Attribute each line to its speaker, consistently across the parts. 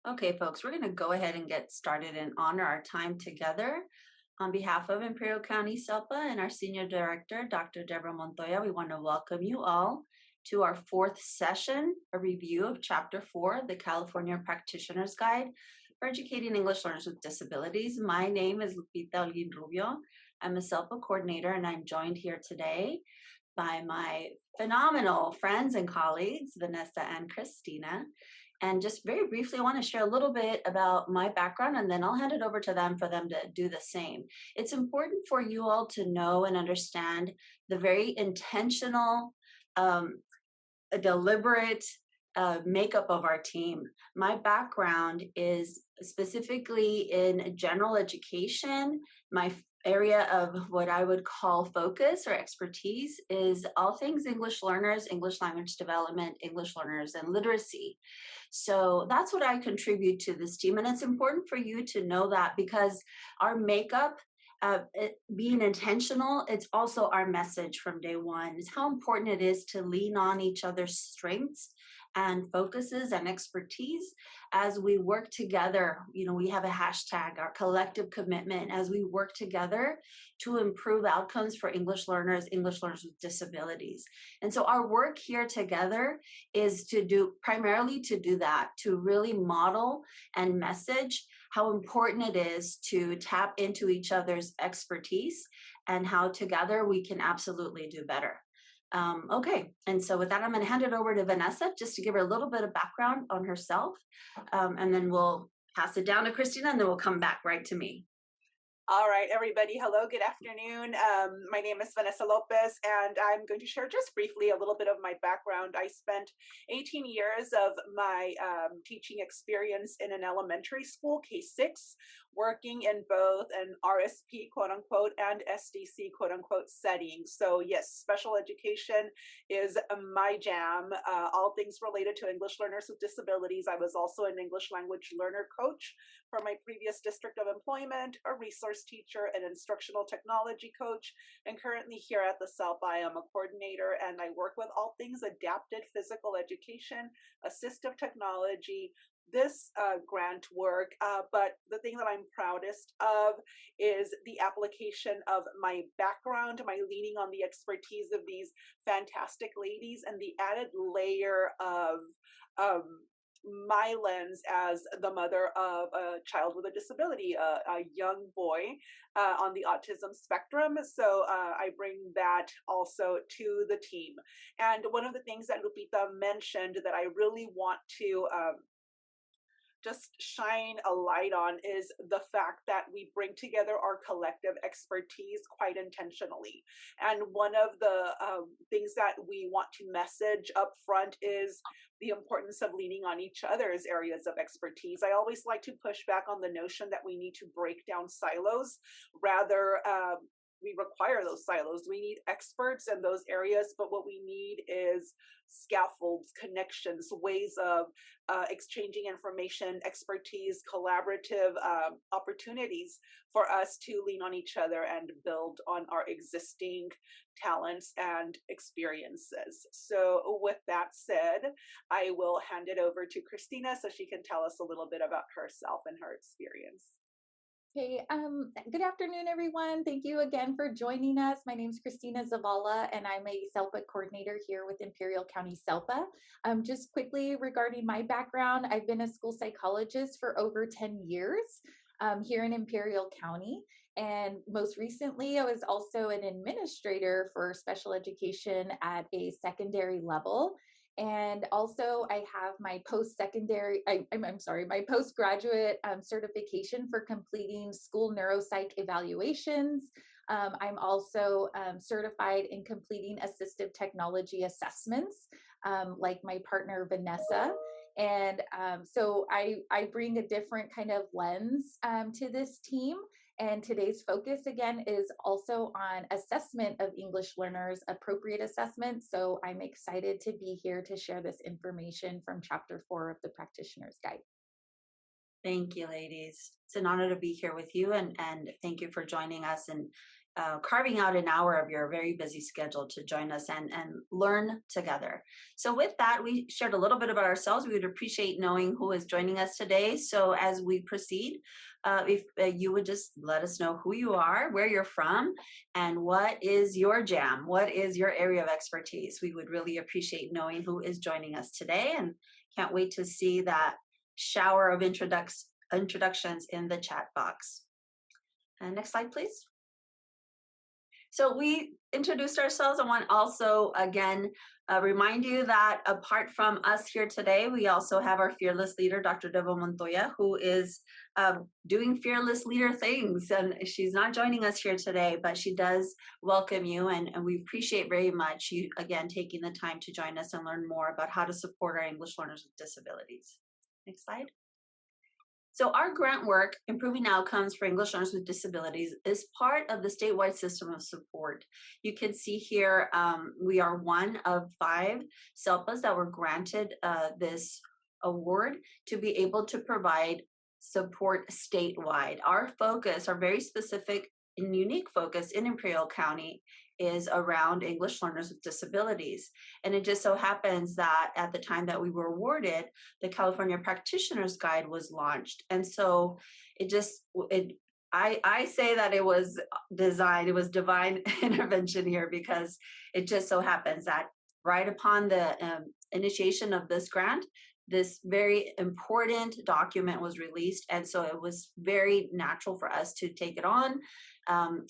Speaker 1: Okay, folks, we're going to go ahead and get started and honor our time together. On behalf of Imperial County SELPA and our Senior Director, Dr. Deborah Montoya, we want to welcome you all to our fourth session, a review of Chapter 4, the California Practitioner's Guide for Educating English Learners with Disabilities. My name is Lupita Olguin-Rubio. I'm a SELPA coordinator, and I'm joined here today by my phenomenal friends and colleagues, Vanessa and Christina. And just very briefly, I want to share a little bit about my background, and then I'll hand it over to them for them to do the same. It's important for you all to know and understand the very intentional, deliberate makeup of our team. My background is specifically in general education. My area of what I would call focus or expertise is all things English learners, English language development, English learners, and literacy. So that's what I contribute to this team. And it's important for you to know that because our makeup, being intentional, it's also our message from day one. It's how important it is to lean on each other's strengths and focuses and expertise as we work together. You know, we have a hashtag, our collective commitment, as we work together to improve outcomes for English learners with disabilities. And so our work here together is primarily to do that, to really model and message how important it is to tap into each other's expertise and how together we can absolutely do better. Okay, and so with that, I'm going to hand it over to Vanessa just to give her a little bit of background on herself, and then we'll pass it down to Christina, and then we'll come back right to me.
Speaker 2: All right, everybody. Hello, good afternoon. My name is Vanessa Lopez, and I'm going to share just briefly a little bit of my background. I spent 18 years of my teaching experience in an elementary school, K-6, working in both an RSP, quote unquote, and SDC, quote unquote, setting. So yes, special education is my jam. All things related to English learners with disabilities. I was also an English language learner coach for my previous district of employment, a resource teacher, an instructional technology coach, and currently here at the SELPA, I am a coordinator and I work with all things adapted physical education, assistive technology, this grant work, but the thing that I'm proudest of is the application of my background, my leaning on the expertise of these fantastic ladies, and the added layer of my lens as the mother of a child with a disability, a young boy on the autism spectrum. So I bring that also to the team. And one of the things that Lupita mentioned that I really want to just shine a light on is the fact that we bring together our collective expertise quite intentionally. And one of the things that we want to message up front is the importance of leaning on each other's areas of expertise. I always like to push back on the notion that we need to break down silos. Rather, we require those silos. We need experts in those areas, but what we need is scaffolds, connections, ways of exchanging information, expertise, collaborative opportunities for us to lean on each other and build on our existing talents and experiences. So with that said, I will hand it over to Christina so she can tell us a little bit about herself and her experience.
Speaker 3: Hey, good afternoon, everyone. Thank you again for joining us. My name is Christina Zavala, and I'm a SELPA coordinator here with Imperial County SELPA. Just quickly regarding my background, I've been a school psychologist for over 10 years here in Imperial County. And most recently, I was also an administrator for special education at a secondary level. And also I have my post-secondary, I'm sorry, my postgraduate certification for completing school neuropsych evaluations. I'm also certified in completing assistive technology assessments, like my partner, Vanessa. And so I bring a different kind of lens to this team. And today's focus again is also on assessment of English learners, appropriate assessment. So I'm excited to be here to share this information from Chapter 4 of the Practitioner's Guide.
Speaker 1: Thank you, ladies. It's an honor to be here with you, and thank you for joining us. And carving out an hour of your very busy schedule to join us and learn together. So with that, we shared a little bit about ourselves. We would appreciate knowing who is joining us today. So as we proceed, if you would just let us know who you are, where you're from, and what is your jam, what is your area of expertise. We would really appreciate knowing who is joining us today, and can't wait to see that shower of introductions in the chat box. And next slide, please. So we introduced ourselves. I want also, again, remind you that apart from us here today, we also have our fearless leader, Dr. Debo Montoya, who is doing fearless leader things. And she's not joining us here today, but she does welcome you. And we appreciate very much you, again, taking the time to join us and learn more about how to support our English learners with disabilities. Next slide. So our grant work, Improving Outcomes for English Learners with Disabilities, is part of the statewide system of support. You can see here, we are one of 5 SELPAs that were granted this award to be able to provide support statewide. Our focus, our very specific and unique focus in Imperial County, is around English learners with disabilities. And it just so happens that at the time that we were awarded, the California Practitioner's Guide was launched. And so I say that it was designed, it was divine intervention here, because it just so happens that right upon the initiation of this grant, this very important document was released. And so it was very natural for us to take it on,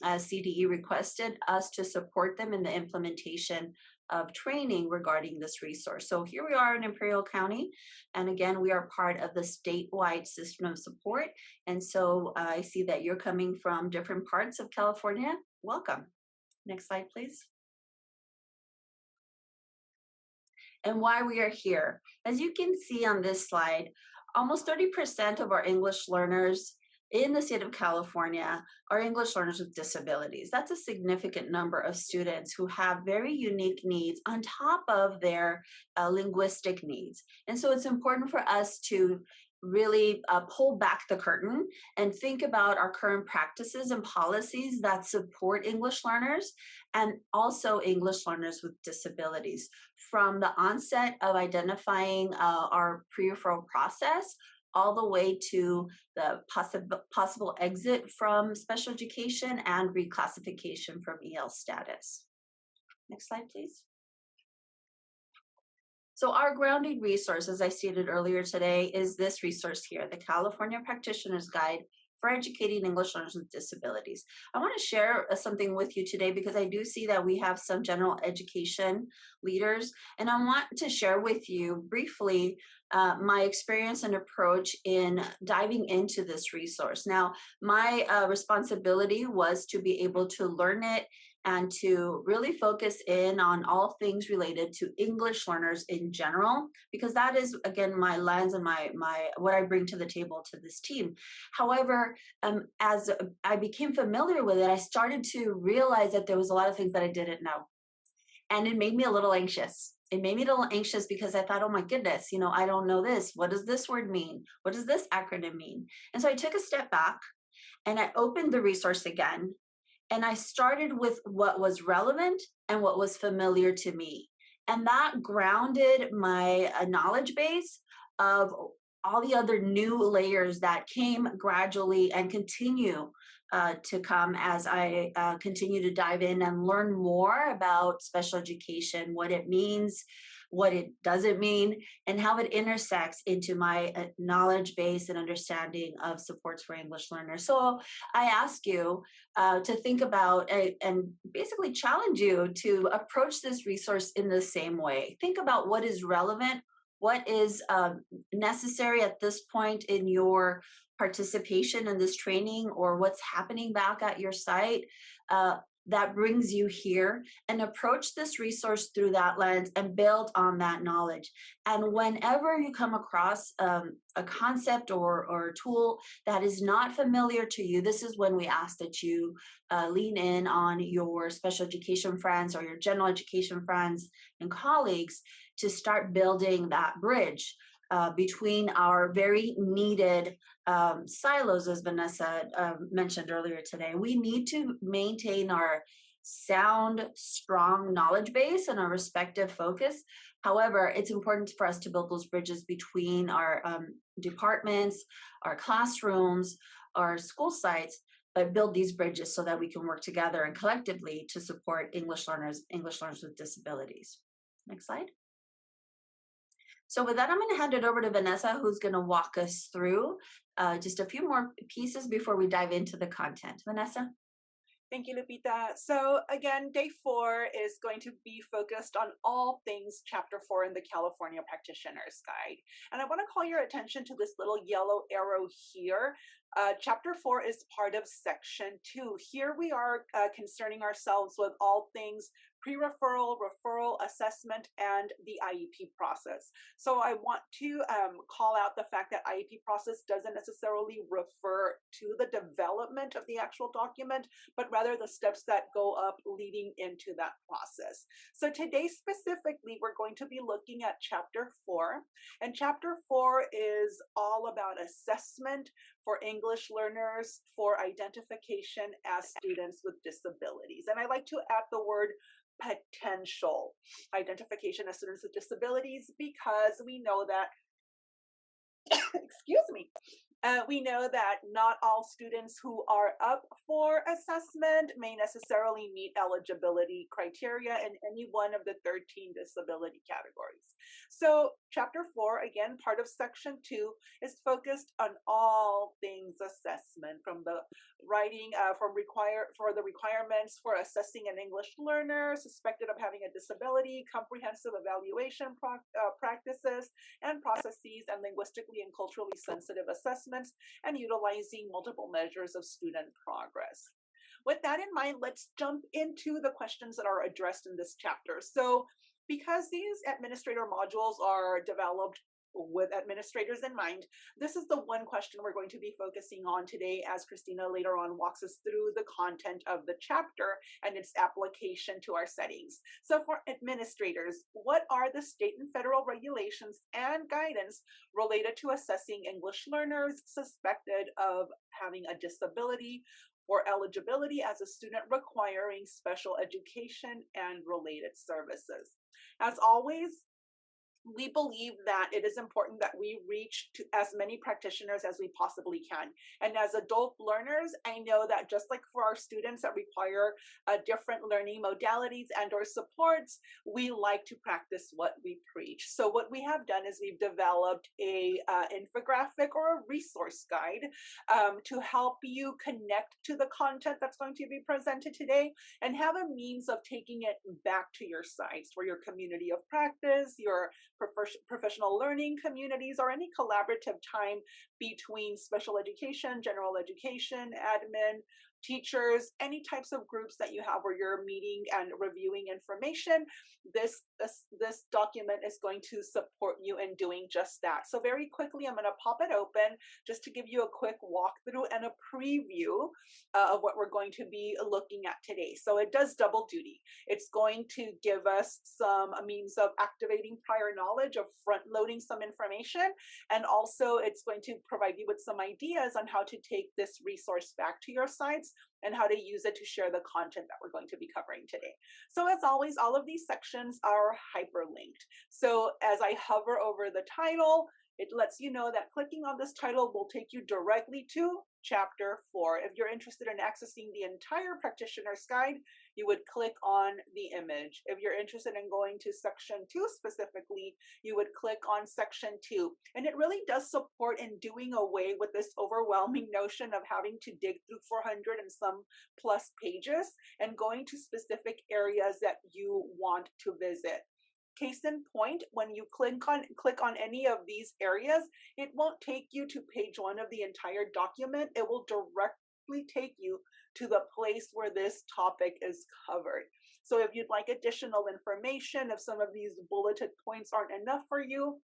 Speaker 1: as CDE requested us to support them in the implementation of training regarding this resource. So here we are in Imperial County. And again, we are part of the statewide system of support. And so I see that you're coming from different parts of California. Welcome. Next slide, please. And why we are here. As you can see on this slide, almost 30% of our English learners in the state of California are English learners with disabilities. That's a significant number of students who have very unique needs on top of their linguistic needs. And so it's important for us to really pull back the curtain and think about our current practices and policies that support English learners and also English learners with disabilities. From the onset of identifying our pre-referral process all the way to the possible exit from special education and reclassification from EL status. Next slide, please. So our grounding resource, as I stated earlier today, is this resource here, the California Practitioner's Guide for Educating English Learners with Disabilities. I want to share something with you today because I do see that we have some general education leaders, and I want to share with you briefly my experience and approach in diving into this resource. Now, my responsibility was to be able to learn it and to really focus in on all things related to English learners in general, because that is, again, my lens and my what I bring to the table to this team. However, as I became familiar with it, I started to realize that there was a lot of things that I didn't know. And it made me a little anxious. It made me a little anxious because I thought, oh my goodness, I don't know this. What does this word mean? What does this acronym mean? And so I took a step back and I opened the resource again. And I started with what was relevant and what was familiar to me. And that grounded my knowledge base of all the other new layers that came gradually and continue to come as I continue to dive in and learn more about special education, what it means, what it doesn't mean, and how it intersects into my knowledge base and understanding of supports for English learners. So I ask you to think about and basically challenge you to approach this resource in the same way. Think about what is relevant, what is necessary at this point in your participation in this training, or what's happening back at your site that brings you here, and approach this resource through that lens and build on that knowledge. And whenever you come across a concept or a tool that is not familiar to you, this is when we ask that you lean in on your special education friends or your general education friends and colleagues to start building that bridge between our very needed silos, as Vanessa mentioned earlier today. We need to maintain our sound, strong knowledge base and our respective focus. However, it's important for us to build those bridges between our departments, our classrooms, our school sites, but build these bridges so that we can work together and collectively to support English learners with disabilities. Next slide. So with that, I'm going to hand it over to Vanessa, who's going to walk us through just a few more pieces before we dive into the content. Vanessa?
Speaker 2: Thank you, Lupita. So again, day 4 is going to be focused on all things chapter 4 in the California Practitioner's Guide. And I want to call your attention to this little yellow arrow here. Chapter 4 is part of section 2. Here we are concerning ourselves with all things pre-referral, referral, assessment, and the IEP process. So I want to call out the fact that IEP process doesn't necessarily refer to the development of the actual document, but rather the steps that go up leading into that process. So today specifically, we're going to be looking at chapter 4, and chapter 4 is all about assessment for English learners for identification as students with disabilities. And I like to add the word potential identification as students with disabilities because we know that, excuse me, we know that not all students who are up for assessment may necessarily meet eligibility criteria in any one of the 13 disability categories. So chapter 4, again, part of section 2, is focused on all things assessment, from the writing for the requirements for assessing an English learner suspected of having a disability, comprehensive evaluation practices and processes, and linguistically and culturally sensitive assessments, and utilizing multiple measures of student progress. With that in mind, let's jump into the questions that are addressed in this chapter. So because these administrator modules are developed with administrators in mind, this is the one question we're going to be focusing on today as Christina later on walks us through the content of the chapter and its application to our settings. So for administrators, what are the state and federal regulations and guidance related to assessing English learners suspected of having a disability or eligibility as a student requiring special education and related services? As always, we believe that it is important that we reach to as many practitioners as we possibly can. And as adult learners, I know that just like for our students that require different learning modalities and or supports, we like to practice what we preach. So what we have done is we've developed a infographic or a resource guide to help you connect to the content that's going to be presented today and have a means of taking it back to your sites or your community of practice, your professional learning communities, or any collaborative time between special education, general education, admin, teachers, any types of groups that you have where you're meeting and reviewing information. This document is going to support you in doing just that. So very quickly, I'm going to pop it open just to give you a quick walkthrough and a preview of what we're going to be looking at today. So it does double duty. It's going to give us some means of activating prior knowledge, of front loading some information, and also it's going to provide you with some ideas on how to take this resource back to your sites and how to use it to share the content that we're going to be covering today. So as always, all of these sections are hyperlinked. So as I hover over the title, it lets you know that clicking on this title will take you directly to chapter 4. If you're interested in accessing the entire practitioner's guide, you would click on the image. If you're interested in going to section 2 specifically, you would click on section 2. And it really does support in doing away with this overwhelming notion of having to dig through 400 and some plus pages and going to specific areas that you want to visit. Case in point, when you click on any of these areas, it won't take you to page 1 of the entire document. It will directly take you to the place where this topic is covered. So if you'd like additional information, if some of these bulleted points aren't enough for you,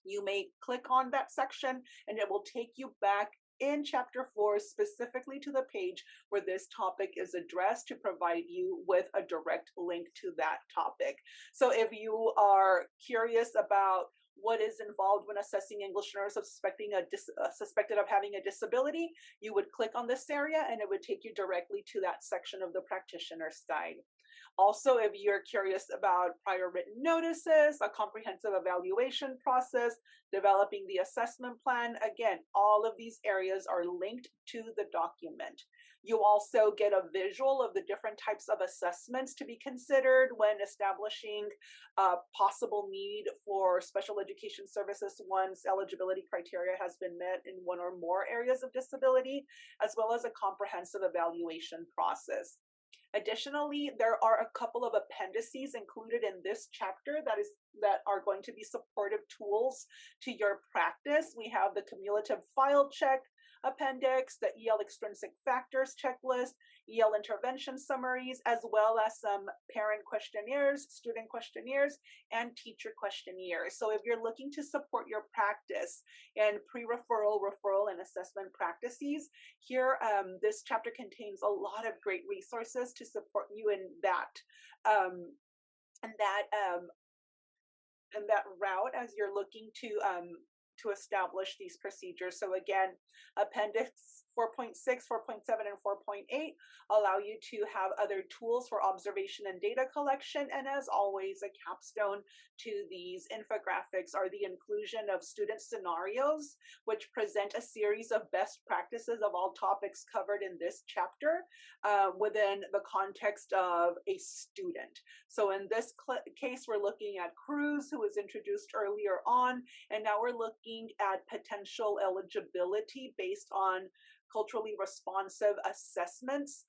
Speaker 2: you may click on that section and it will take you back in chapter 4 specifically to the page where this topic is addressed to provide you with a direct link to that topic. So if you are curious about what is involved when assessing English learners of suspected of having a disability, you would click on this area and it would take you directly to that section of the practitioner's guide. Also, if you're curious about prior written notices, a comprehensive evaluation process, developing the assessment plan, again, all of these areas are linked to the document. You also get a visual of the different types of assessments to be considered when establishing a possible need for special education services once eligibility criteria has been met in one or more areas of disability, as well as a comprehensive evaluation process. Additionally, there are a couple of appendices included in this chapter that are going to be supportive tools to your practice. We have the cumulative file check appendix, the EL extrinsic factors checklist, EL intervention summaries, as well as some parent questionnaires, student questionnaires, and teacher questionnaires. So if you're looking to support your practice in pre-referral, referral, and assessment practices, here this chapter contains a lot of great resources to support you in that route as you're looking to establish these procedures. So again, Appendix 4.6, 4.7, and 4.8 allow you to have other tools for observation and data collection. And as always, a capstone to these infographics are the inclusion of student scenarios, which present a series of best practices of all topics covered in this chapter within the context of a student. So in this case, we're looking at Cruz, who was introduced earlier on, and now we're looking at potential eligibility based on culturally responsive assessments.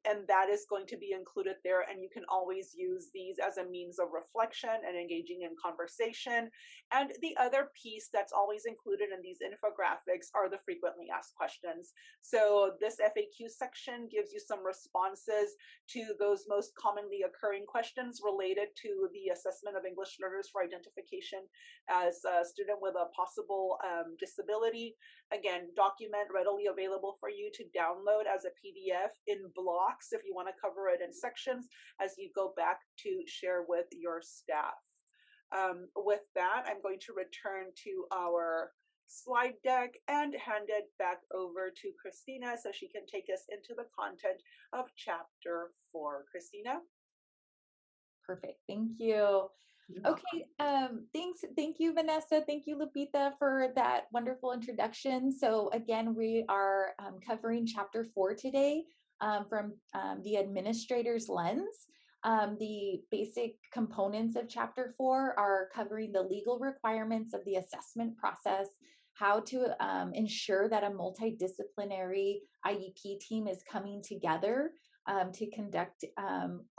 Speaker 2: And that is going to be included there. And you can always use these as a means of reflection and engaging in conversation. And the other piece that's always included in these infographics are the frequently asked questions. So this FAQ section gives you some responses to those most commonly occurring questions related to the assessment of English learners for identification as a student with a possible disability. Again, document readily available for you to download as a PDF in blocks if you want to cover it in sections as you go back to share with your staff. With that, I'm going to return to our slide deck and hand it back over to Christina so she can take us into the content of chapter 4. Christina?
Speaker 3: Perfect. Thank you. Okay, thanks. Thank you, Vanessa. Thank you, Lupita, for that wonderful introduction. So again, we are covering chapter 4 today from the administrator's lens. The basic components of chapter 4 are covering the legal requirements of the assessment process, how to ensure that a multidisciplinary IEP team is coming together to conduct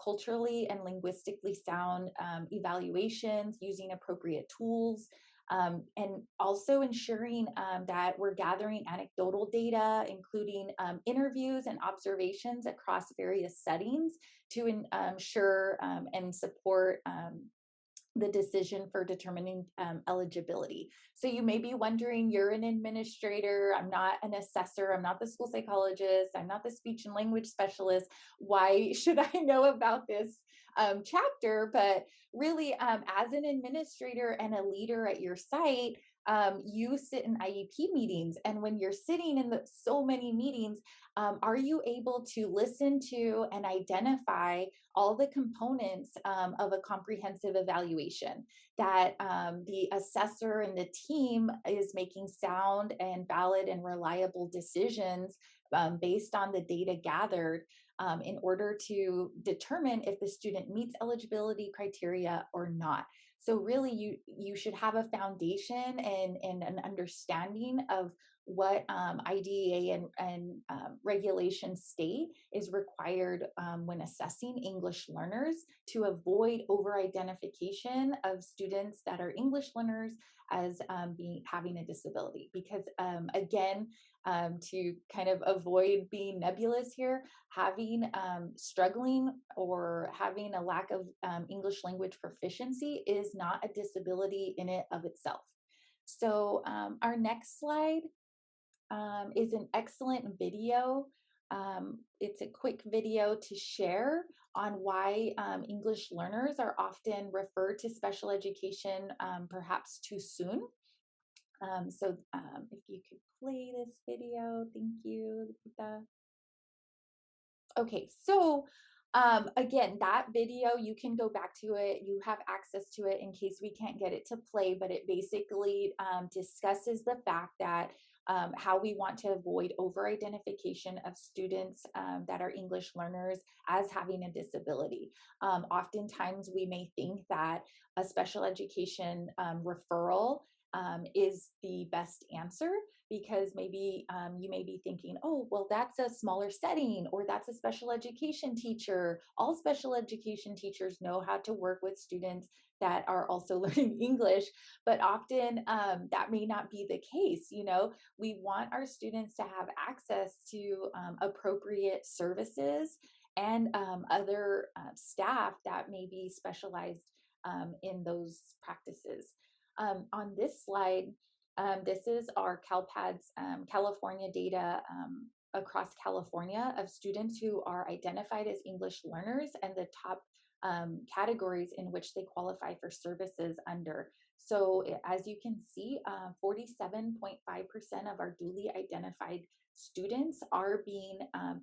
Speaker 3: culturally and linguistically sound evaluations using appropriate tools, and also ensuring that we're gathering anecdotal data, including interviews and observations across various settings to ensure and support the decision for determining eligibility. So you may be wondering, you're an administrator, I'm not an assessor, I'm not the school psychologist, I'm not the speech and language specialist. Why should I know about this chapter? But really, as an administrator and a leader at your site, you sit in IEP meetings. And when you're sitting in so many meetings, are you able to listen to and identify all the components of a comprehensive evaluation, that the assessor and the team is making sound and valid and reliable decisions based on the data gathered in order to determine if the student meets eligibility criteria or not? So really, you should have a foundation and an understanding of what IDEA and regulations state is required when assessing English learners, to avoid over-identification of students that are English learners as having a disability. Because again, to kind of avoid being nebulous here, having struggling or having a lack of English language proficiency is not a disability in it of itself. So our next slide is an excellent video It's a quick video to share on why English learners are often referred to special education perhaps too soon. If you could play this video, thank you, Lupita. Okay, so again, that video, you can go back to it. You have access to it in case we can't get it to play, but it basically discusses the fact that how we want to avoid over-identification of students that are English learners as having a disability. Oftentimes, we may think that a special education referral is the best answer, because maybe you may be thinking, oh, well, that's a smaller setting, or that's a special education teacher. All special education teachers know how to work with students that are also learning English, but often that may not be the case. You know, we want our students to have access to appropriate services and other staff that may be specialized in those practices. On this slide, this is our CalPADS California data across California of students who are identified as English learners and the top categories in which they qualify for services under. So as you can see, 47.5% of our duly identified students are being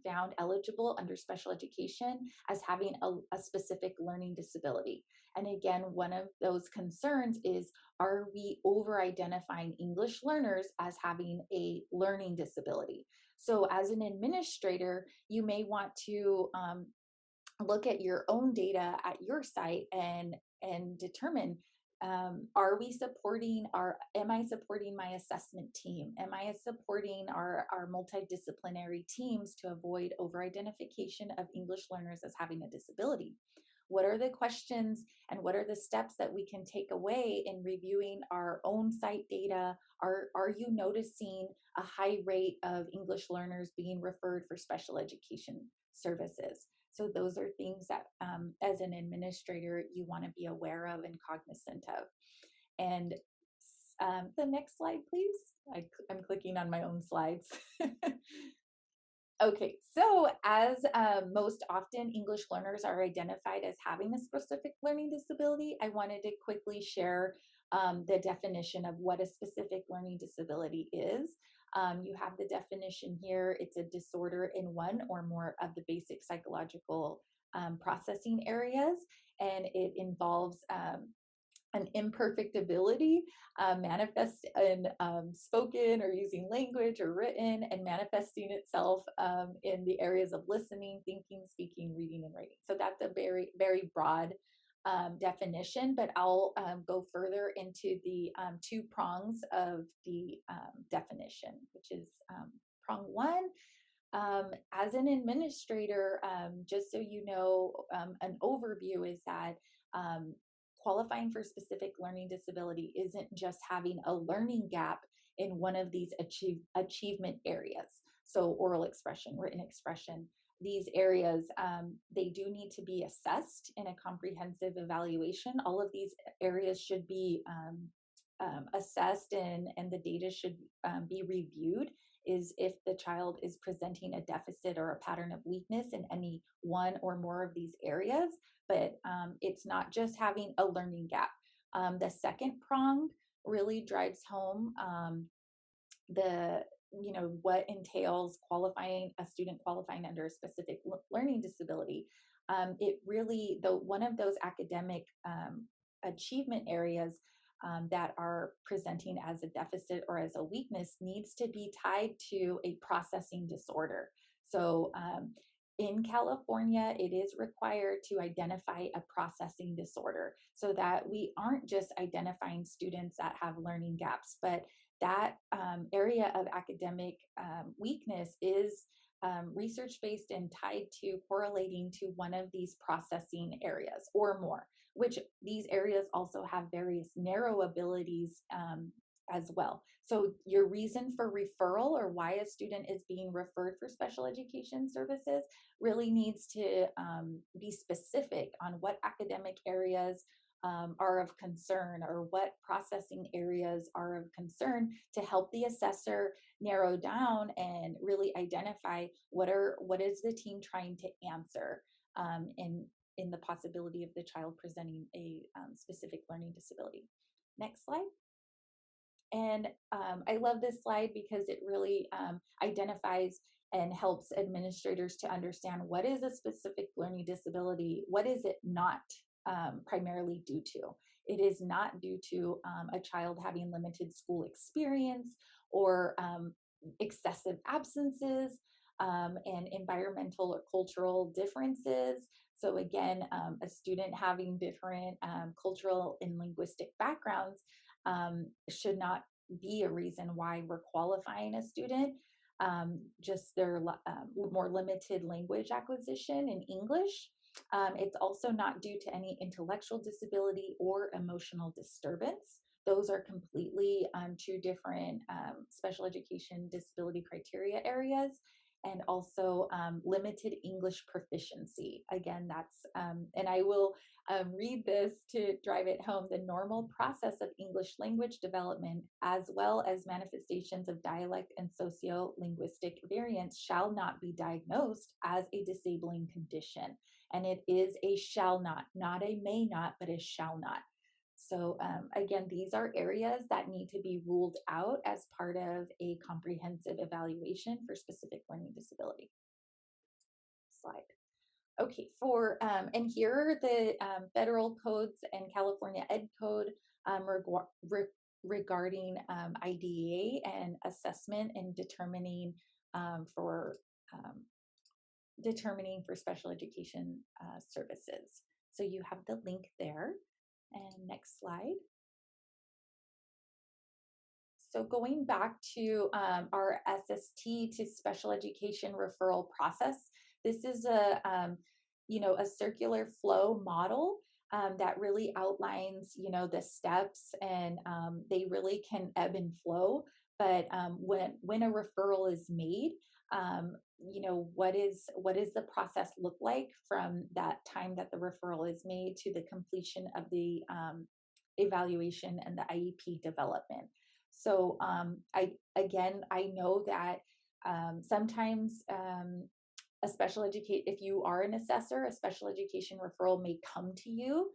Speaker 3: found eligible under special education as having a specific learning disability. And again, one of those concerns is, are we over-identifying English learners as having a learning disability? So as an administrator, you may want to look at your own data at your site and determine, are we supporting am I supporting my assessment team? Am I supporting our multidisciplinary teams to avoid over-identification of English learners as having a disability? What are the questions and what are the steps that we can take away in reviewing our own site data? Are you noticing a high rate of English learners being referred for special education services? So those are things that as an administrator, you want to be aware of and cognizant of. And the next slide, please. I'm clicking on my own slides. Okay, so as most often English learners are identified as having a specific learning disability, I wanted to quickly share the definition of what a specific learning disability is. You have the definition here. It's a disorder in one or more of the basic psychological processing areas, and it involves an imperfect ability manifest in spoken or using language or written, and manifesting itself in the areas of listening, thinking, speaking, reading, and writing. So that's a very, very broad definition, but I'll go further into the two prongs of the definition, which is prong one. As an administrator, just so you know, an overview is that qualifying for specific learning disability isn't just having a learning gap in one of these achievement areas. So oral expression, written expression, these areas, they do need to be assessed in a comprehensive evaluation. All of these areas should be assessed, and the data should be reviewed, is if the child is presenting a deficit or a pattern of weakness in any one or more of these areas. But it's not just having a learning gap. The second prong really drives home what entails qualifying a student qualifying under a specific learning disability. It really, one of those academic achievement areas that are presenting as a deficit or as a weakness needs to be tied to a processing disorder. So in California, it is required to identify a processing disorder, so that we aren't just identifying students that have learning gaps, but that area of academic weakness is research-based and tied to correlating to one of these processing areas or more, which these areas also have various narrow abilities as well. So your reason for referral, or why a student is being referred for special education services, really needs to be specific on what academic areas are of concern, or what processing areas are of concern, to help the assessor narrow down and really identify what is the team trying to answer in the possibility of the child presenting a specific learning disability. Next slide. And I love this slide because it really identifies and helps administrators to understand what is a specific learning disability, what is it not primarily due to. It is not due to a child having limited school experience or excessive absences and environmental or cultural differences. So again, a student having different cultural and linguistic backgrounds should not be a reason why we're qualifying a student. Just their more limited language acquisition in English. It's also not due to any intellectual disability or emotional disturbance. Those are completely two different special education disability criteria areas. And also limited English proficiency. Again, that's, and I will read this to drive it home. The normal process of English language development, as well as manifestations of dialect and socio-linguistic variants, shall not be diagnosed as a disabling condition. And it is a shall not a may not, but a shall not. So again, these are areas that need to be ruled out as part of a comprehensive evaluation for specific learning disability. Slide. Okay, and here are the federal codes and California Ed Code regarding IDEA and assessment and determining for special education services. So you have the link there. And next slide. So going back to our SST to special education referral process, this is a circular flow model that really outlines, the steps, and they really can ebb and flow. But when a referral is made, what is the process look like from that time that the referral is made to the completion of the evaluation and the IEP development. So I know that sometimes if you are an assessor, a special education referral may come to you.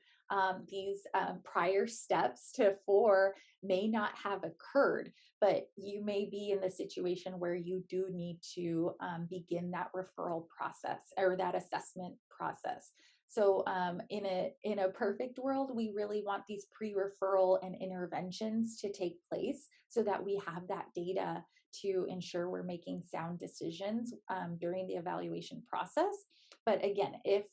Speaker 3: These prior steps to 4 may not have occurred, but you may be in the situation where you do need to begin that referral process or that assessment process. So in a perfect world, we really want these pre-referral and interventions to take place so that we have that data to ensure we're making sound decisions during the evaluation process. But again, if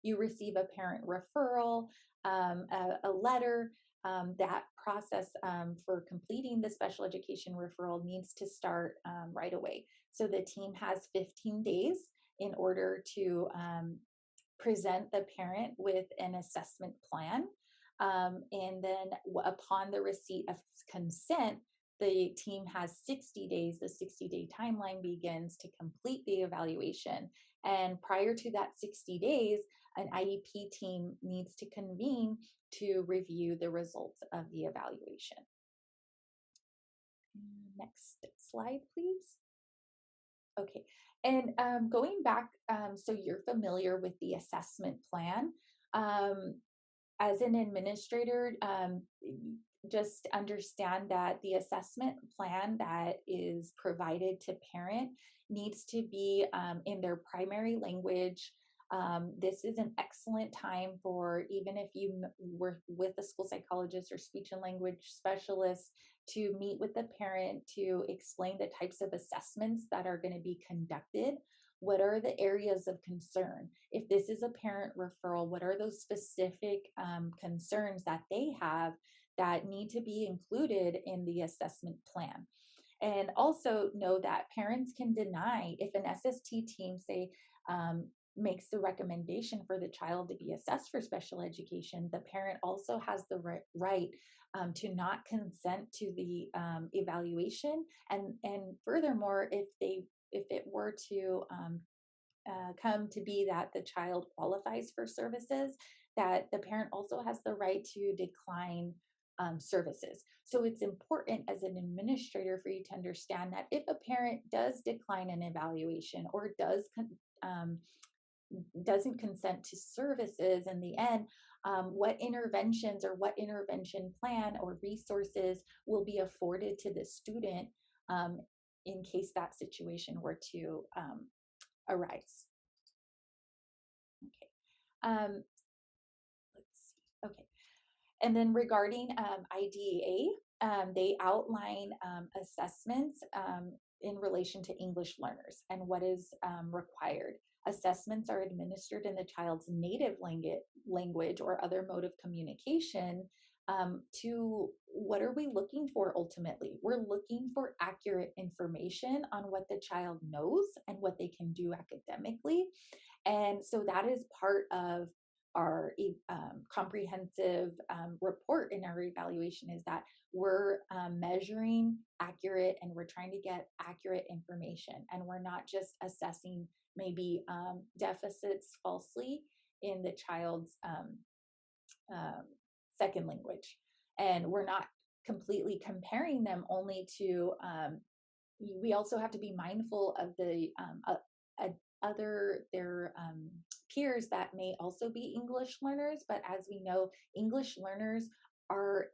Speaker 3: you receive a parent referral, a letter, that process for completing the special education referral needs to start right away. So the team has 15 days in order to present the parent with an assessment plan. And then upon the receipt of consent, the team has 60 days. The 60-day timeline begins to complete the evaluation. And prior to that 60 days, an IEP team needs to convene to review the results of the evaluation. Next slide, please. Okay, and going back, so you're familiar with the assessment plan. As an administrator, just understand that the assessment plan that is provided to parent needs to be in their primary language. This is an excellent time for, even if you work with a school psychologist or speech and language specialist, to meet with the parent to explain the types of assessments that are going to be conducted. What are the areas of concern? If this is a parent referral, what are those specific concerns that they have that need to be included in the assessment plan? And also know that parents can deny if an SST team, say, makes the recommendation for the child to be assessed for special education. The parent also has the right to not consent to the evaluation. And furthermore, if it were to come to be that the child qualifies for services, that the parent also has the right to decline services. So it's important as an administrator for you to understand that if a parent does decline an evaluation or um, doesn't consent to services in the end, what interventions or what intervention plan or resources will be afforded to the student um, in case that situation were to arise. Okay. Let's see. Okay. And then regarding IDEA, they outline assessments in relation to English learners and what is required. Assessments are administered in the child's native language or other mode of communication to what are we looking for ultimately? We're looking for accurate information on what the child knows and what they can do academically. And so that is part of our comprehensive report in our evaluation, is that we're measuring accurate and we're trying to get accurate information, and we're not just assessing maybe deficits falsely in the child's second language. And we're not completely comparing them only to, we also have to be mindful of the their peers that may also be English learners. But as we know, English learners are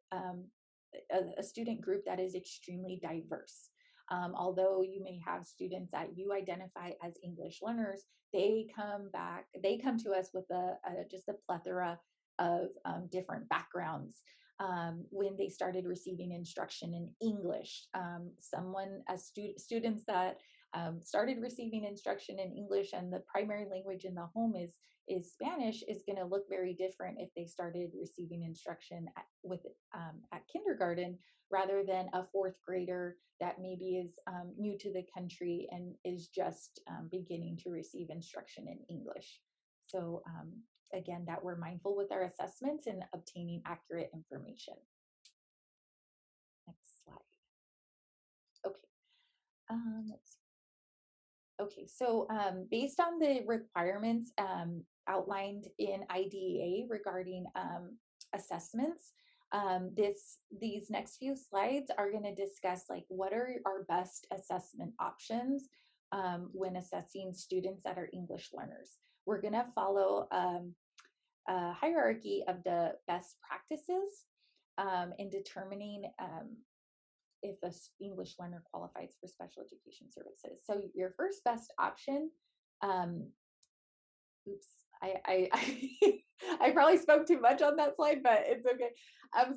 Speaker 3: a student group that is extremely diverse. Although you may have students that you identify as English learners, they come to us with just a plethora of different backgrounds. When they started receiving instruction in English, students that started receiving instruction in English and the primary language in the home is Spanish is going to look very different if they started receiving instruction at kindergarten rather than a fourth grader that maybe is new to the country and is just beginning to receive instruction in English. So again, that we're mindful with our assessments and obtaining accurate information. Next slide. Okay. Let's see. Okay, so based on the requirements outlined in IDEA regarding assessments, these next few slides are going to discuss like what are our best assessment options when assessing students that are English learners. We're going to follow a hierarchy of the best practices in determining if an English learner qualifies for special education services. So your first best option, oops, I I probably spoke too much on that slide, but it's okay.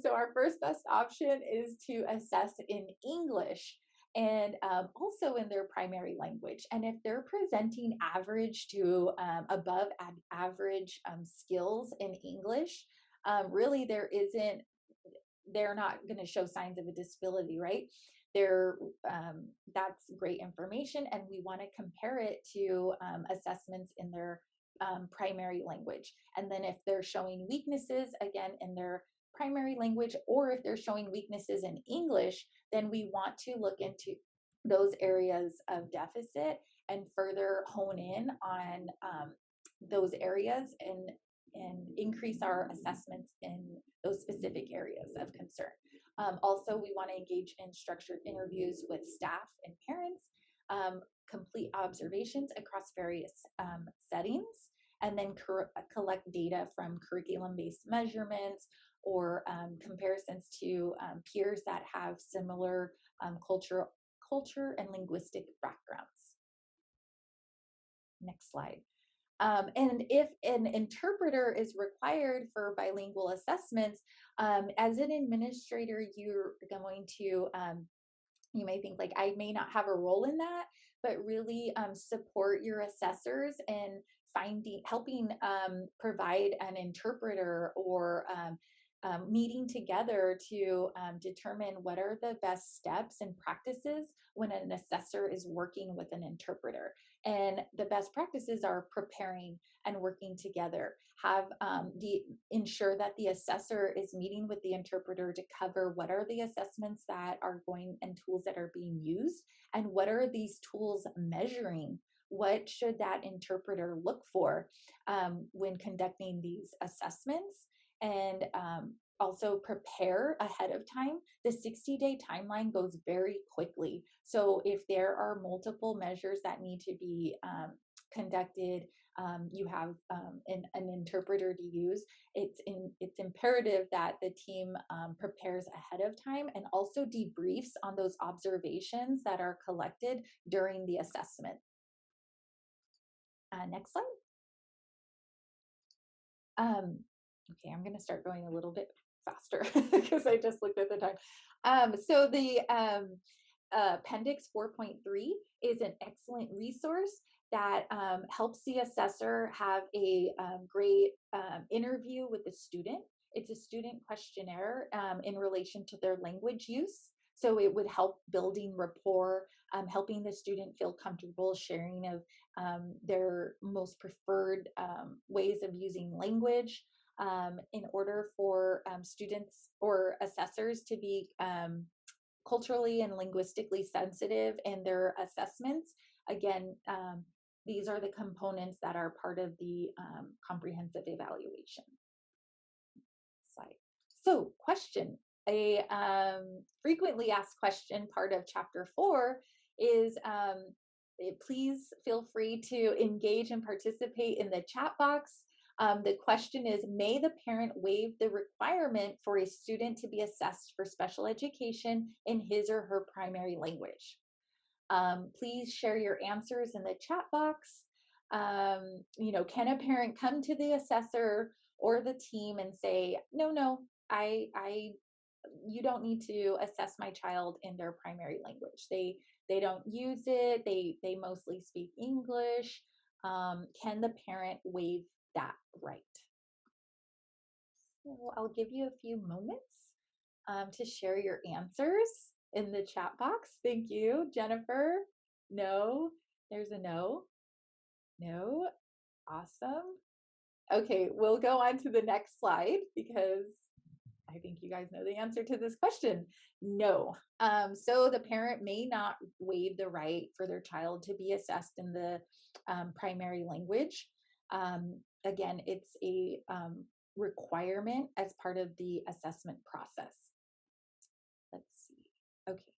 Speaker 3: So our first best option is to assess in English and also in their primary language. And if they're presenting average to above average skills in English, really they're not going to show signs of a disability, right? That's great information, and we want to compare it to assessments in their primary language. And then if they're showing weaknesses, again, in their primary language, or if they're showing weaknesses in English, then we want to look into those areas of deficit and further hone in on those areas and increase our assessments in those specific areas of concern. Also, we want to engage in structured interviews with staff and parents, complete observations across various settings, and then collect data from curriculum-based measurements or comparisons to peers that have similar culture and linguistic backgrounds. Next slide. And if an interpreter is required for bilingual assessments, as an administrator, you're going to, you may think like, I may not have a role in that, but really support your assessors in helping provide an interpreter or meeting together to determine what are the best steps and practices when an assessor is working with an interpreter. And the best practices are preparing and working together. Ensure that the assessor is meeting with the interpreter to cover what are the assessments that are going and tools that are being used, and what are these tools measuring what should that interpreter look for when conducting these assessments, and also prepare ahead of time. The 60-day timeline goes very quickly. So if there are multiple measures that need to be conducted, you have an interpreter to use. It's imperative that the team prepares ahead of time and also debriefs on those observations that are collected during the assessment. Next slide. Okay, I'm going to start going a little bit faster because I just looked at the time. So the Appendix 4.3 is an excellent resource that helps the assessor have a great interview with the student. It's a student questionnaire in relation to their language use. So it would help building rapport, helping the student feel comfortable sharing of their most preferred ways of using language, in order for students or assessors to be culturally and linguistically sensitive in their assessments. Again, these are the components that are part of the comprehensive evaluation. Slide. So, question. A frequently asked question, part of chapter 4, is please feel free to engage and participate in the chat box. The question is, may the parent waive the requirement for a student to be assessed for special education in his or her primary language? Please share your answers in the chat box. Can a parent come to the assessor or the team and say, no, you don't need to assess my child in their primary language. They don't use it. They mostly speak English. Can the parent waive that right? So I'll give you a few moments to share your answers in the chat box. Thank you, Jennifer. No, there's a no. No, awesome. Okay, we'll go on to the next slide because I think you guys know the answer to this question. No. So the parent may not waive the right for their child to be assessed in the primary language. Again, it's a requirement as part of the assessment process. Let's see. Okay.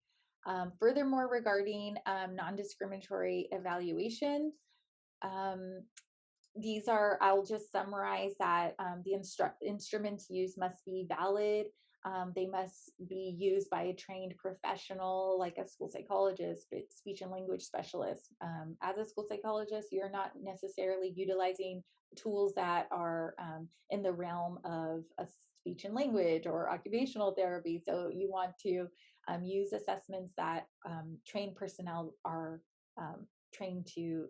Speaker 3: Furthermore, regarding non-discriminatory evaluation, these are, I'll just summarize that the instruments used must be valid. They must be used by a trained professional, like a school psychologist, speech and language specialist. As a school psychologist, you're not necessarily utilizing tools that are in the realm of a speech and language or occupational therapy. So you want to use assessments that trained personnel are trained to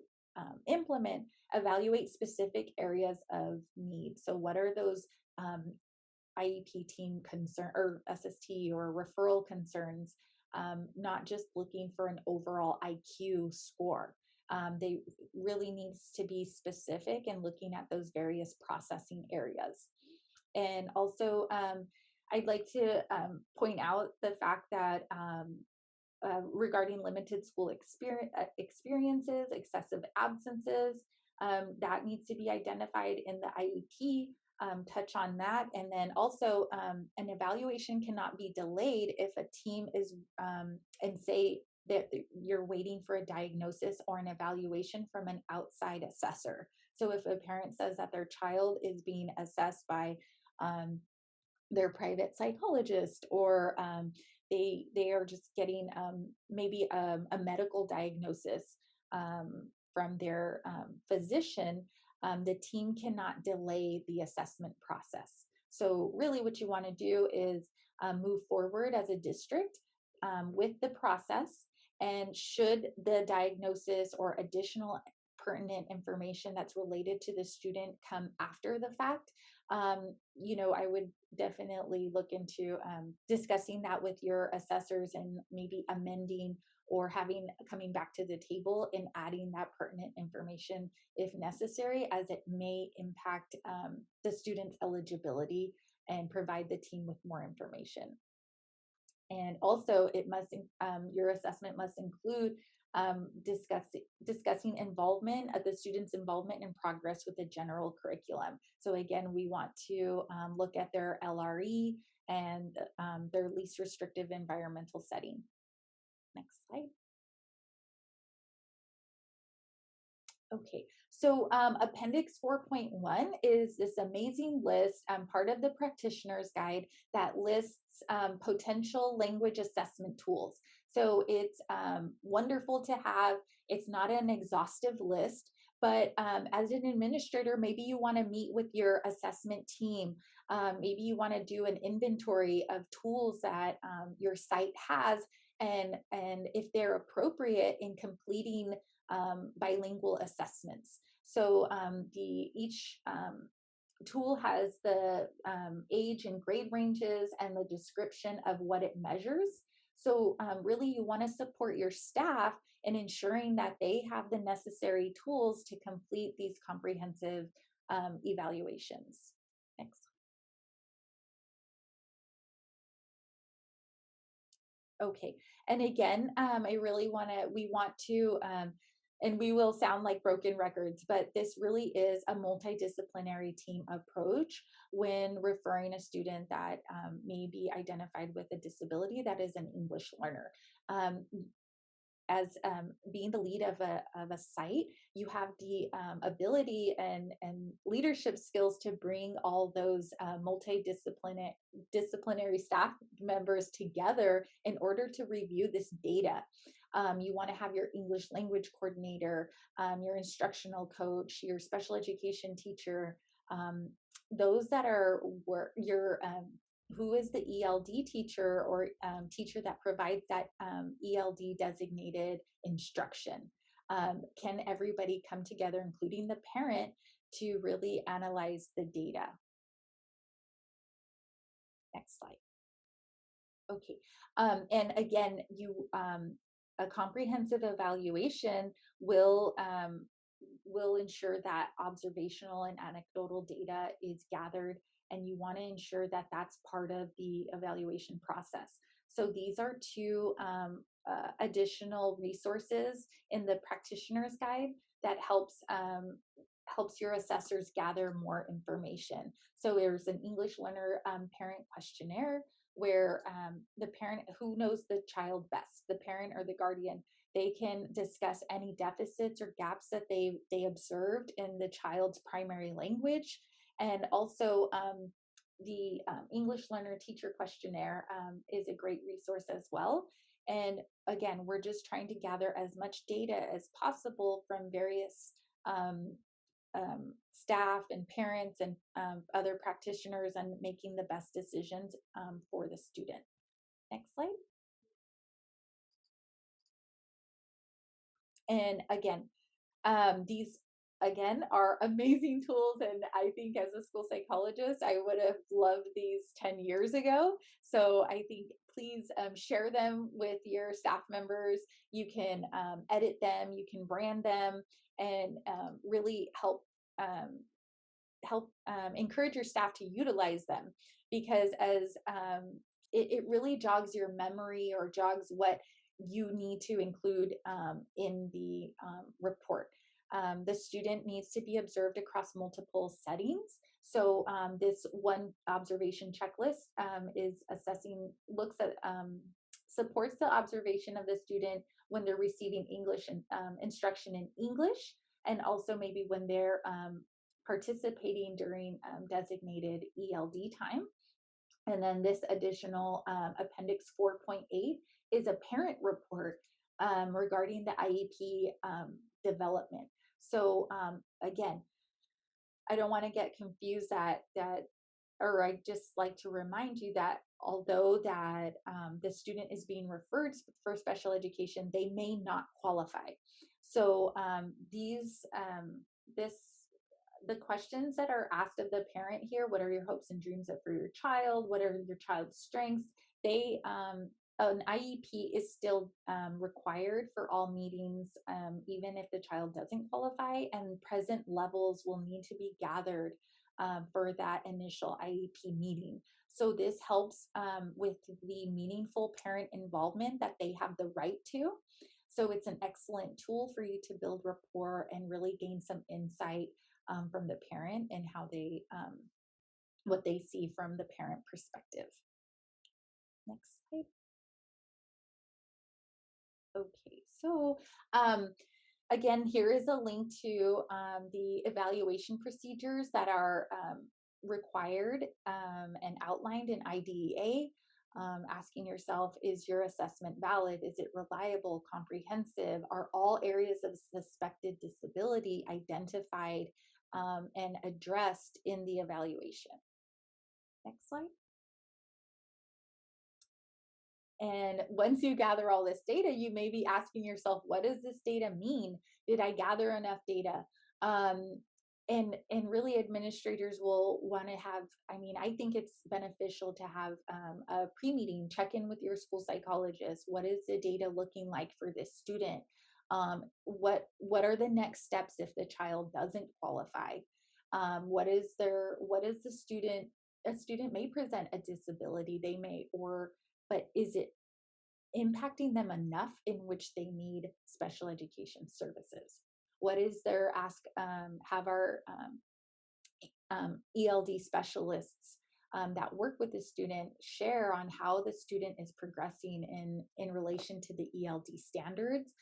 Speaker 3: implement, evaluate specific areas of need. So what are those IEP team concern or SST or referral concerns, not just looking for an overall IQ score. They really needs to be specific and looking at those various processing areas. And also, I'd like to point out the fact that regarding limited school experiences, excessive absences, that needs to be identified in the IEP, touch on that. And then also an evaluation cannot be delayed if a team is, and say that you're waiting for a diagnosis or an evaluation from an outside assessor. So if a parent says that their child is being assessed by their private psychologist, or they are just getting maybe a medical diagnosis from their physician, the team cannot delay the assessment process. So really what you want to do is move forward as a district with the process, and should the diagnosis or additional pertinent information that's related to the student come after the fact, I would definitely look into discussing that with your assessors and maybe amending or coming back to the table and adding that pertinent information if necessary, as it may impact the student's eligibility and provide the team with more information. And also it must, your assessment must include discussing involvement of the student's involvement and progress with the general curriculum. So again, we want to look at their LRE and their least restrictive environmental setting. Next slide. Okay, so Appendix 4.1 is this amazing list, part of the practitioner's guide that lists potential language assessment tools. So it's wonderful to have. It's not an exhaustive list, but as an administrator, maybe you want to meet with your assessment team. Maybe you want to do an inventory of tools that your site has, and if they're appropriate in completing bilingual assessments. So each tool has the age and grade ranges and the description of what it measures. So really you want to support your staff in ensuring that they have the necessary tools to complete these comprehensive evaluations. Next. Okay, and again, we want to, and we will sound like broken records, but this really is a multidisciplinary team approach when referring a student that may be identified with a disability that is an English learner. As being the lead of a site, you have the ability and leadership skills to bring all those disciplinary staff members together in order to review this data. You want to have your English language coordinator, your instructional coach, your special education teacher, those that are your who is the ELD teacher or teacher that provides that ELD designated instruction. Can everybody come together, including the parent, to really analyze the data? Next slide. Okay, and again, a comprehensive evaluation will ensure that observational and anecdotal data is gathered, and you want to ensure that that's part of the evaluation process. So these are two additional resources in the practitioner's guide that helps your assessors gather more information. So there's an English learner parent questionnaire where the parent who knows the child best, the parent or the guardian, they can discuss any deficits or gaps that they observed in the child's primary language. And also the English learner teacher questionnaire is a great resource as well. And again, we're just trying to gather as much data as possible from various staff and parents and other practitioners, and making the best decisions for the student. Next slide. And again, these again are amazing tools, and I think as a school psychologist I would have loved these 10 years ago. So I think please share them with your staff members. You can edit them, you can brand them, and really help encourage your staff to utilize them, because as it really jogs your memory or jogs what you need to include in the report. The student needs to be observed across multiple settings. So this one observation checklist supports the observation of the student when they're receiving English and instruction in English, and also maybe when they're participating during designated ELD time. And then this additional Appendix 4.8 is a parent report regarding the IEP development. So again, I don't want to get confused or I just like to remind you that although that the student is being referred for special education, they may not qualify. So the questions that are asked of the parent here: what are your hopes and dreams for your child? What are your child's strengths? An IEP is still required for all meetings, even if the child doesn't qualify, and present levels will need to be gathered for that initial IEP meeting. So this helps with the meaningful parent involvement that they have the right to. So it's an excellent tool for you to build rapport and really gain some insight from the parent and how they, what they see from the parent perspective. Next slide. Okay, so again, here is a link to the evaluation procedures that are required and outlined in IDEA. Asking yourself, is your assessment valid? Is it reliable, comprehensive? Are all areas of suspected disability identified and addressed in the evaluation? Next slide. And once you gather all this data, you may be asking yourself, what does this data mean? Did I gather enough data? And really administrators will want to have, I mean, I think it's beneficial to have a pre-meeting, check in with your school psychologist. What is the data looking like for this student? What are the next steps if the child doesn't qualify? What is the student, a student may present a disability, they may, but is it impacting them enough in which they need special education services? What is their ask? Have our ELD specialists that work with the student share on how the student is progressing in relation to the ELD standards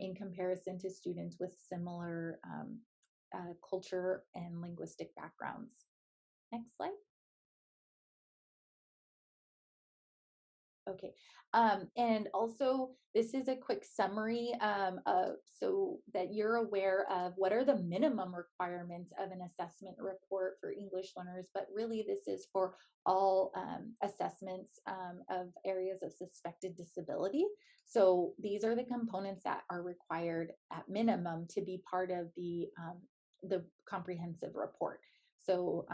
Speaker 3: in comparison to students with similar culture and linguistic backgrounds. Next slide. Okay, and also this is a quick summary so that you're aware of what are the minimum requirements of an assessment report for English learners, but really this is for all assessments of areas of suspected disability. So these are the components that are required at minimum to be part of the comprehensive report. So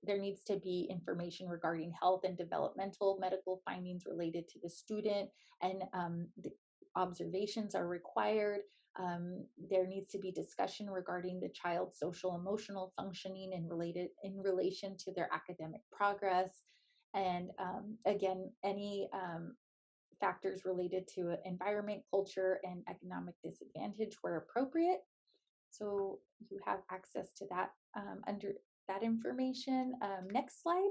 Speaker 3: there needs to be information regarding health and developmental medical findings related to the student, and the observations are required. There needs to be discussion regarding the child's social emotional functioning and in relation to their academic progress. And again, any factors related to environment, culture, and economic disadvantage where appropriate. So you have access to that under that information. Next slide.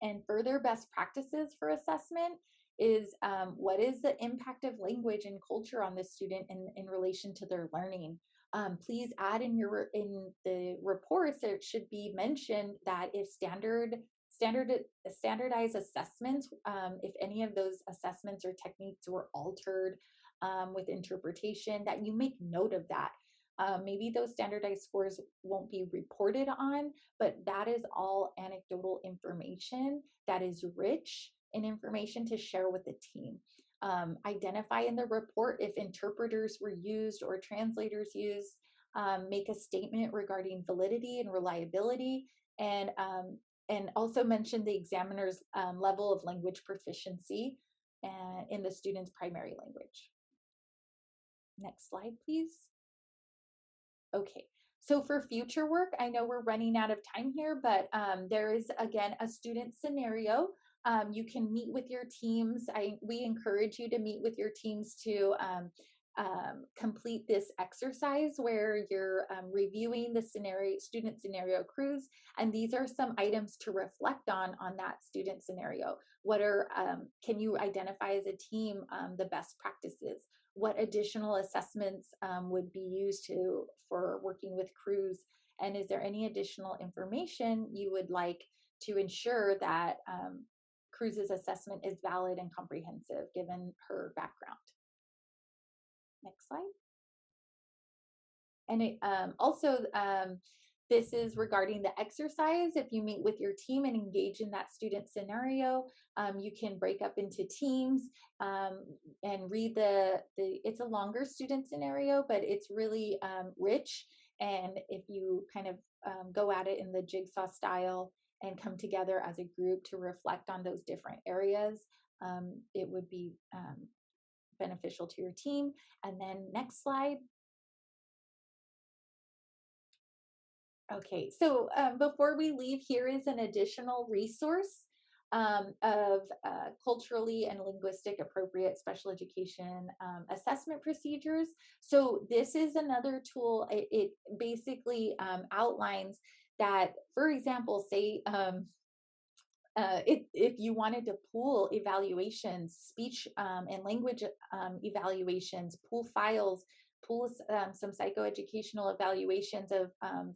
Speaker 3: And further best practices for assessment is what is the impact of language and culture on the student in relation to their learning. Please add in the reports, there should be mentioned that if standardized assessments, if any of those assessments or techniques were altered with interpretation, that you make note of that. Maybe those standardized scores won't be reported on, but that is all anecdotal information that is rich in information to share with the team. Identify in the report if interpreters were used or translators used. Make a statement regarding validity and reliability, and also mention the examiner's level of language proficiency in the student's primary language. Next slide, please. Okay, so for future work, I know we're running out of time here, but there is, again, a student scenario. You can meet with your teams. We encourage you to meet with your teams to complete this exercise where you're reviewing the student scenario cruise. And these are some items to reflect on that student scenario. Can you identify as a team the best practices? What additional assessments would be used for working with Cruz? And is there any additional information you would like to ensure that Cruz's assessment is valid and comprehensive given her background? Next slide. And this is regarding the exercise. If you meet with your team and engage in that student scenario, you can break up into teams and read it's a longer student scenario, but it's really rich. And if you kind of go at it in the jigsaw style and come together as a group to reflect on those different areas, it would be beneficial to your team. And then next slide. Okay, so before we leave, here is an additional resource of culturally and linguistic appropriate special education assessment procedures. So this is another tool. It basically outlines that, for example, say if you wanted to pool evaluations, speech and language evaluations, pool files, pool some psychoeducational evaluations of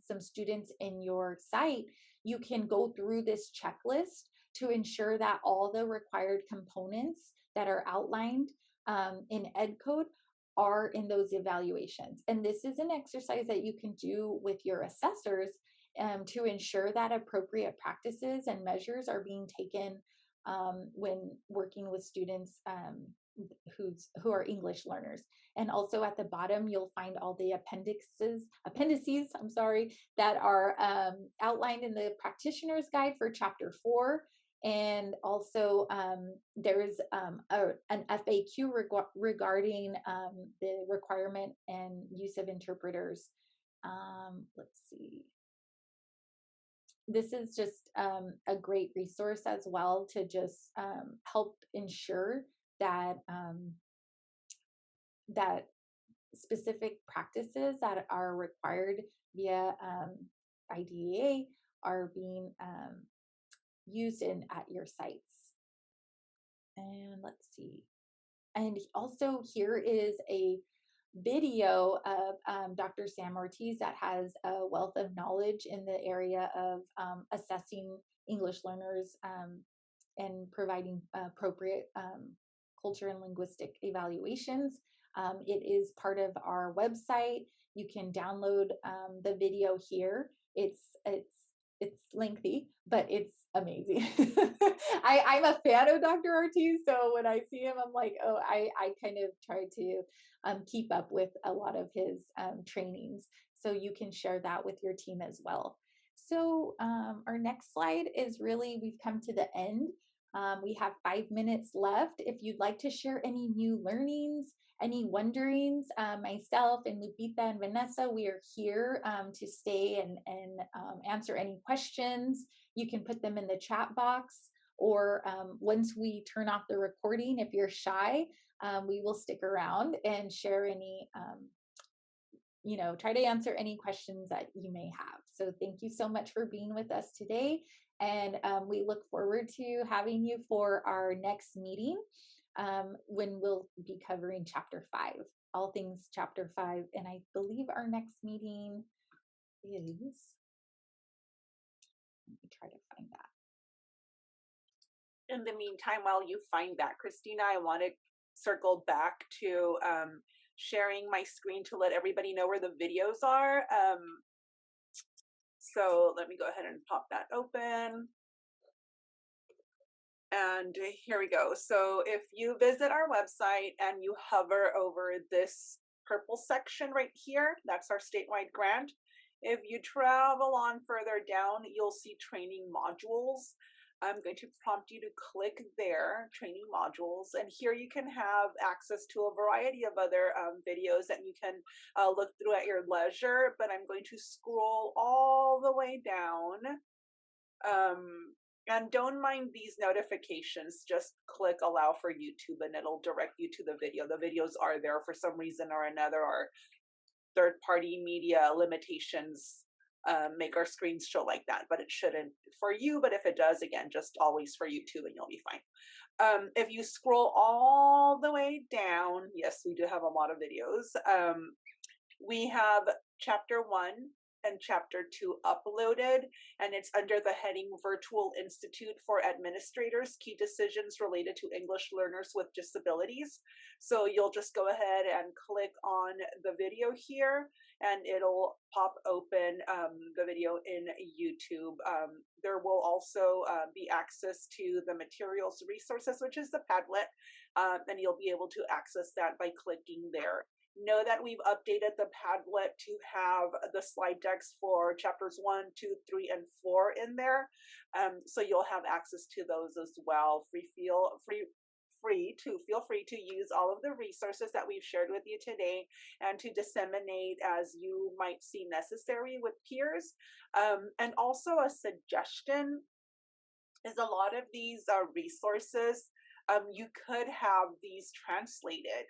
Speaker 3: some students in your site, you can go through this checklist to ensure that all the required components that are outlined in EdCode are in those evaluations. And this is an exercise that you can do with your assessors to ensure that appropriate practices and measures are being taken when working with students who are English learners. And also at the bottom, you'll find all the appendices, I'm sorry, that are outlined in the practitioner's guide for chapter 4. And also there is an FAQ regarding the requirement and use of interpreters. Let's see. This is just a great resource as well to just help ensure that that specific practices that are required via IDEA are being used at your sites. And let's see. And also here is a video of Dr. Sam Ortiz that has a wealth of knowledge in the area of assessing English learners and providing appropriate culture and linguistic evaluations. It is part of our website. You can download the video here. It's lengthy, but it's amazing. I'm a fan of Dr. Ortiz, so when I see him, I'm like, oh, I kind of try to keep up with a lot of his trainings. So you can share that with your team as well. So our next slide is really, we've come to the end. We have 5 minutes left. If you'd like to share any new learnings, any wonderings, myself and Lupita and Vanessa, we are here to stay and answer any questions. You can put them in the chat box, or once we turn off the recording, if you're shy, we will stick around and share any, try to answer any questions that you may have. So thank you so much for being with us today. And we look forward to having you for our next meeting when we'll be covering chapter 5, all things chapter 5. And I believe our next meeting is, let me try to find that.
Speaker 2: In the meantime, while you find that, Christina, I want to circle back to sharing my screen to let everybody know where the videos are. So let me go ahead and pop that open. And here we go. So if you visit our website and you hover over this purple section right here, that's our statewide grant. If you travel on further down, you'll see training modules. I'm going to prompt you to click there, training modules, and here you can have access to a variety of other videos that you can look through at your leisure, but I'm going to scroll all the way down. And don't mind these notifications, just click allow for YouTube and it'll direct you to the video. The videos are there for some reason or another, or third-party media limitations make our screens show like that, but it shouldn't for you. But if it does, again, just always for YouTube and you'll be fine. If you scroll all the way down, yes, we do have a lot of videos. We have chapter 1 and chapter 2 uploaded, and it's under the heading Virtual Institute for Administrators, Key Decisions Related to English Learners with Disabilities. So you'll just go ahead and click on the video here and it'll pop open the video in YouTube. There will also be access to the materials resources, which is the Padlet, and you'll be able to access that by clicking there. Know that we've updated the Padlet to have the slide decks for chapters 1, 2, 3, and 4 in there. So you'll have access to those as well. feel free to use all of the resources that we've shared with you today and to disseminate as you might see necessary with peers. And also a suggestion is a lot of these resources, you could have these translated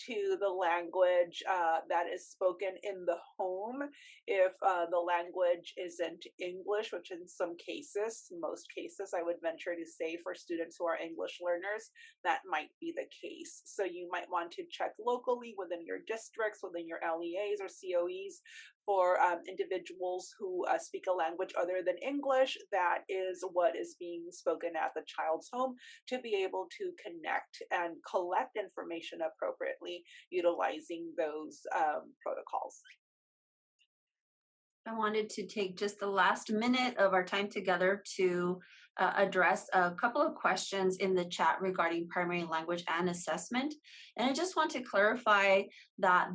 Speaker 2: to the language that is spoken in the home if the language isn't English, which in some cases, most cases, I would venture to say for students who are English learners, that might be the case. So you might want to check locally within your districts, within your LEAs or COEs for individuals who speak a language other than English that is what is being spoken at the child's home, to be able to connect and collect information appropriately utilizing those protocols.
Speaker 1: I wanted to take just the last minute of our time together to address a couple of questions in the chat regarding primary language and assessment. And I just want to clarify that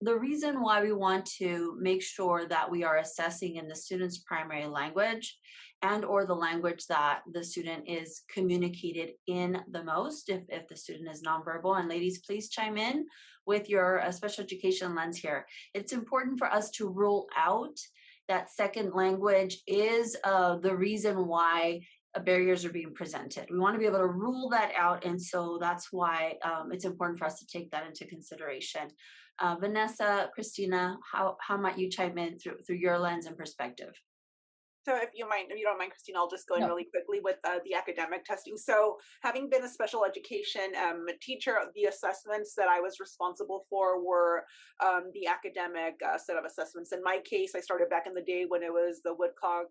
Speaker 1: the reason why we want to make sure that we are assessing in the student's primary language and or the language that the student is communicated in the most, if the student is nonverbal, and ladies, please chime in with your special education lens here. It's important for us to rule out that second language is the reason why barriers are being presented. We want to be able to rule that out, and so that's why it's important for us to take that into consideration. Vanessa, Christina, how might you chime in through your lens and perspective?
Speaker 2: So if you don't mind, Christina, I'll just go in
Speaker 3: No.
Speaker 2: really quickly with the academic testing. So having been a special education teacher, the assessments that I was responsible for were the academic set of assessments. In my case, I started back in the day when it was the Woodcock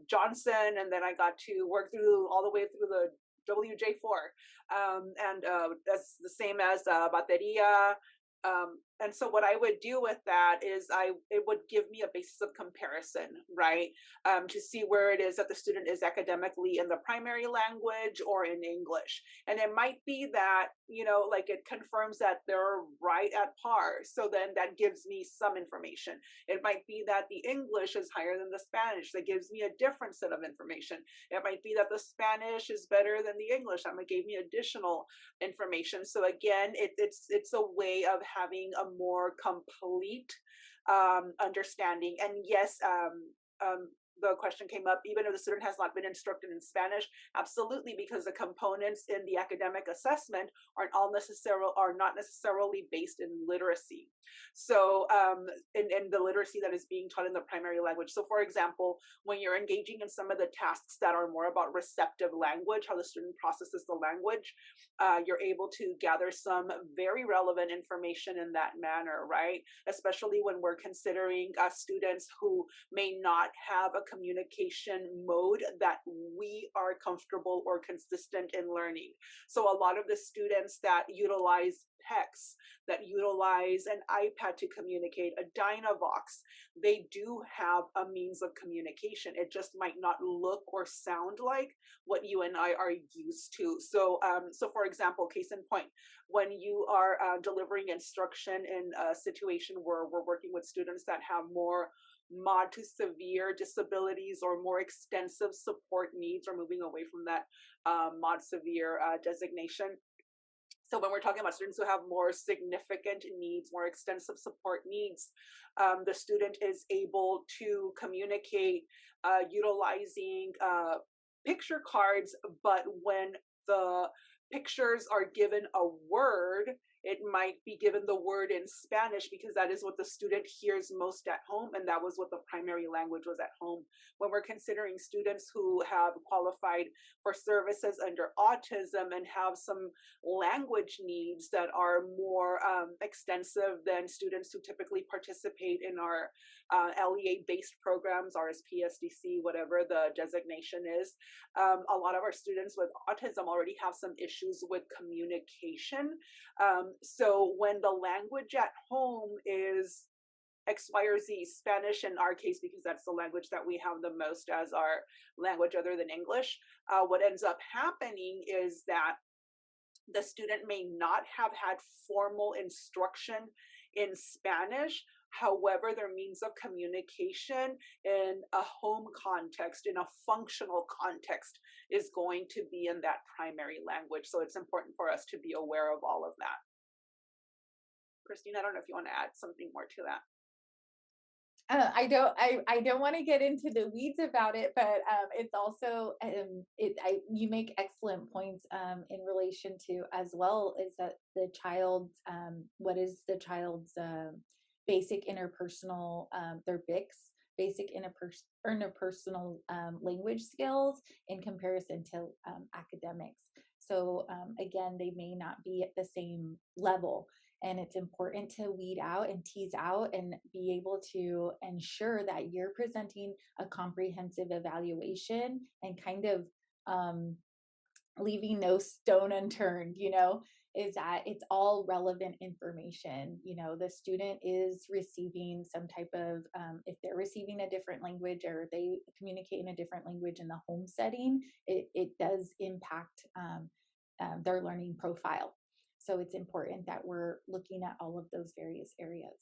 Speaker 2: Johnson, and then I got to work through all the way through the WJ4. And that's the same as bateria. And so what I would do with that is it would give me a basis of comparison, right? To see where it is that the student is academically in the primary language or in English. And it might be that, like it confirms that they're right at par. So then that gives me some information. It might be that the English is higher than the Spanish. That gives me a different set of information. It might be that the Spanish is better than the English. That might give me additional information. So again, it's a way of having a more complete understanding. And yes, the question came up, even if the student has not been instructed in Spanish, absolutely, because the components in the academic assessment are not necessarily based in literacy. So in the literacy that is being taught in the primary language. So for example, when you're engaging in some of the tasks that are more about receptive language, how the student processes the language, you're able to gather some very relevant information in that manner, right? Especially when we're considering students who may not have a communication mode that we are comfortable or consistent in learning. So a lot of the students that utilize PECs, that utilize an iPad to communicate, a Dynavox, they do have a means of communication. It just might not look or sound like what you and I are used to. So, for example, case in point, when you are delivering instruction in a situation where we're working with students that have more mod to severe disabilities or more extensive support needs, or moving away from that mod severe designation. So when we're talking about students who have more significant needs, more extensive support needs, the student is able to communicate utilizing picture cards, but when the pictures are given a word, it might be given the word in Spanish because that is what the student hears most at home, and that was what the primary language was at home. When we're considering students who have qualified for services under autism and have some language needs that are more extensive than students who typically participate in our LEA-based programs, RSPSDC, whatever the designation is, a lot of our students with autism already have some issues with communication. So when the language at home is X, Y, or Z, Spanish in our case, because that's the language that we have the most as our language other than English, what ends up happening is that the student may not have had formal instruction in Spanish, However, their means of communication in a home context, in a functional context, is going to be in that primary language. So it's important for us to be aware of all of that. Christina, I don't know if you want to add something more to that.
Speaker 3: I don't want to get into the weeds about it, but it's also you make excellent points in relation to as well is that the child's what is the child's basic interpersonal their BICS basic interpersonal language skills in comparison to academics. So again, they may not be at the same level. And it's important to weed out and tease out and be able to ensure that you're presenting a comprehensive evaluation and kind of leaving no stone unturned, is that it's all relevant information. The student is receiving some type of, if they're receiving a different language or they communicate in a different language in the home setting, it does impact their learning profile. So it's important that we're looking at all of those various areas.